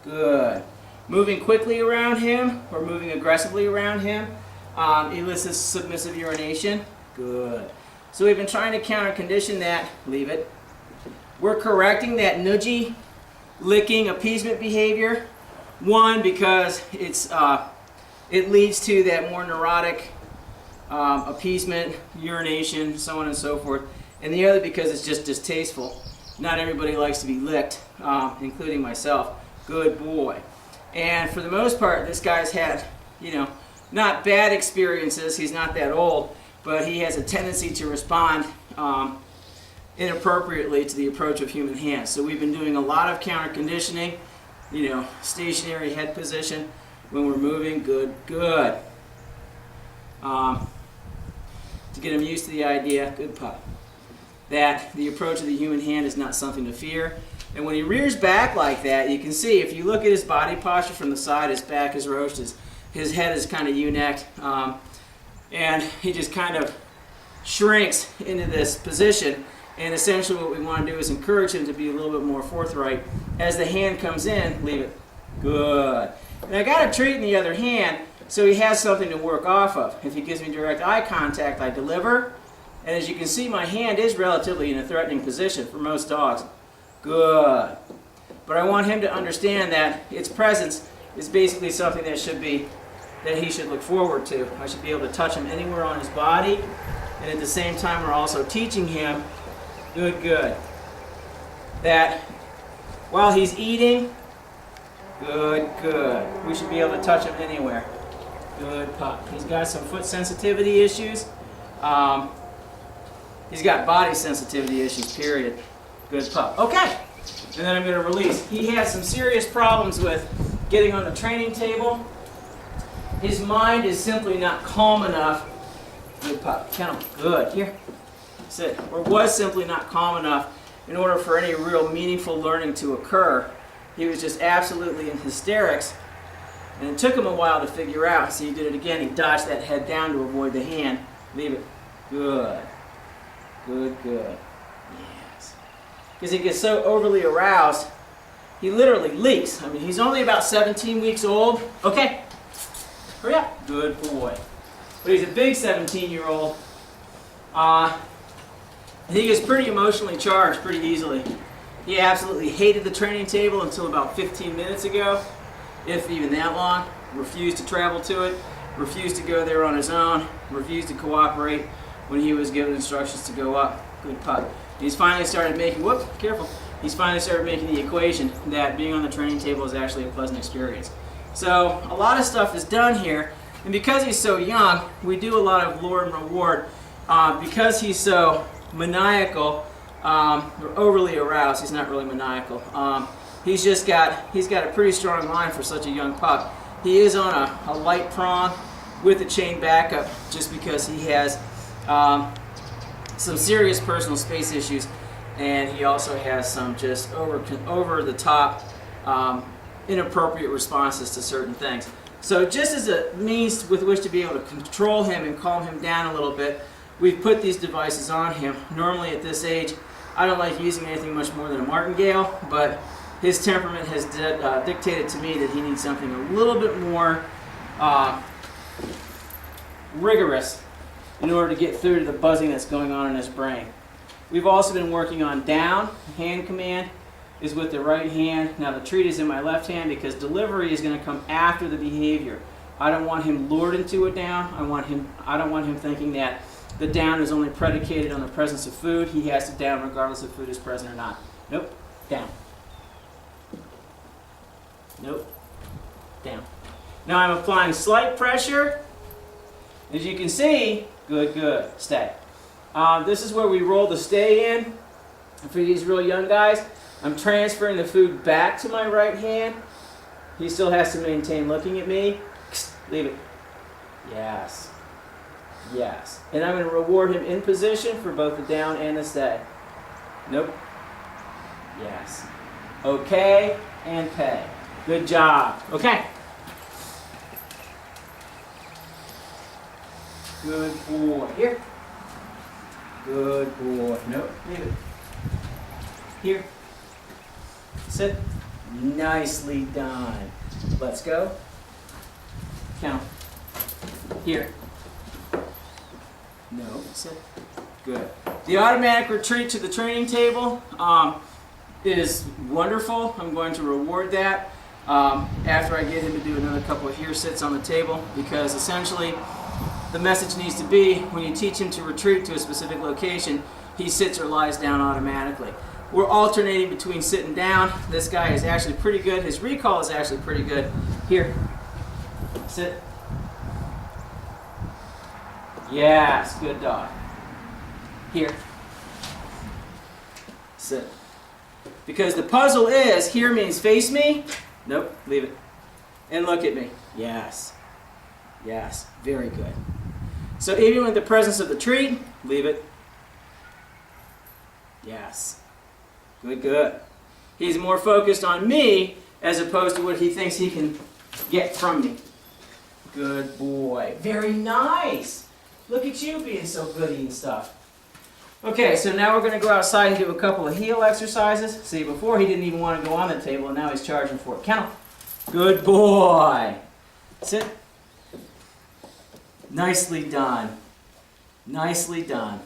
Good. Moving quickly around him or moving aggressively around him elicits submissive urination. Good. So we've been trying to counter condition that. Leave it. We're correcting that nudgy, licking, appeasement behavior. One, because it leads to that more neurotic appeasement, urination, so on and so forth. And the other because it's just distasteful. Not everybody likes to be licked, including myself. Good boy. And for the most part, this guy's had, not bad experiences. He's not that old, but he has a tendency to respond inappropriately to the approach of human hands. So we've been doing a lot of counter conditioning, stationary head position when we're moving. Good, good. To get him used to the idea, good pup, that the approach of the human hand is not something to fear. And when he rears back like that, you can see, if you look at his body posture from the side, his back is roached, his head is kind of ewe-necked, and he just kind of shrinks into this position. And essentially what we want to do is encourage him to be a little bit more forthright. As the hand comes in, leave it. Good. And I got a treat in the other hand, so he has something to work off of. If he gives me direct eye contact, I deliver. And as you can see, my hand is relatively in a threatening position for most dogs. Good. But I want him to understand that its presence is basically something that he should look forward to. I should be able to touch him anywhere on his body. And at the same time, we're also teaching him, good, good, that while he's eating, good, good, we should be able to touch him anywhere. Good pup. He's got some foot sensitivity issues. He's got body sensitivity issues, period. Good pup. Okay. And then I'm going to release. He has some serious problems with getting on the training table. His mind is simply not calm enough. Good pup. Kennel. Good. Here. Sit. Or was simply not calm enough in order for any real meaningful learning to occur. He was just absolutely in hysterics. And it took him a while to figure out. So he did it again. He dodged that head down to avoid the hand. Leave it. Good. Good, good. Yes. Because he gets so overly aroused, he literally leaks. I mean, he's only about 17 weeks old. Okay. Hurry up. Good boy. But he's a big 17-year-old. He gets pretty emotionally charged pretty easily. He absolutely hated the training table until about 15 minutes ago, if even that long. Refused to travel to it, refused to go there on his own, refused to cooperate when he was given instructions to go up. Good pup. He's finally started making, he's finally started making the equation that being on the training table is actually a pleasant experience. So a lot of stuff is done here, and because he's so young, we do a lot of lure and reward. Because he's so maniacal, or overly aroused, he's not really maniacal. He's got a pretty strong mind for such a young pup. He is on a light prong with a chain backup just because he has some serious personal space issues, and he also has some just over the top inappropriate responses to certain things. So just as a means with which to be able to control him and calm him down a little bit, we've put these devices on him. Normally at this age, I don't like using anything much more than a martingale, but his temperament has dictated to me that he needs something a little bit more rigorous in order to get through to the buzzing that's going on in his brain. We've also been working on down. Hand command is with the right hand. Now the treat is in my left hand because delivery is going to come after the behavior. I don't want him lured into a down. I don't want him thinking that the down is only predicated on the presence of food. He has to down regardless if food is present or not. Nope. Down. Nope. Down. Now I'm applying slight pressure. As you can see, good, good. Stay. This is where we roll the stay in. And for these real young guys, I'm transferring the food back to my right hand. He still has to maintain looking at me. Leave it. Yes. Yes. And I'm going to reward him in position for both the down and the stay. Nope. Yes. Okay, and pay. Good job. Okay. Good boy. Here. Good boy. Nope. Leave it. Here. Sit. Nicely done. Let's go. Count. Here. No. Sit. Good. The automatic retreat to the training table is wonderful. I'm going to reward that after I get him to do another couple of here sits on the table, because essentially the message needs to be, when you teach him to retreat to a specific location, he sits or lies down automatically. We're alternating between sitting down. This guy is actually pretty good. His recall is actually pretty good. Here. Sit. Yes, good dog. Here. Sit. Because the puzzle is, here means face me. Nope, leave it. And look at me. Yes. Yes, very good. So even with the presence of the treat, leave it. Yes. Good, good. He's more focused on me as opposed to what he thinks he can get from me. Good boy. Very nice. Look at you being so goody and stuff. Okay, so now we're going to go outside and do a couple of heel exercises. See, before he didn't even want to go on the table, and now he's charging for it. Kennel. Good boy. Sit. Nicely done. Nicely done.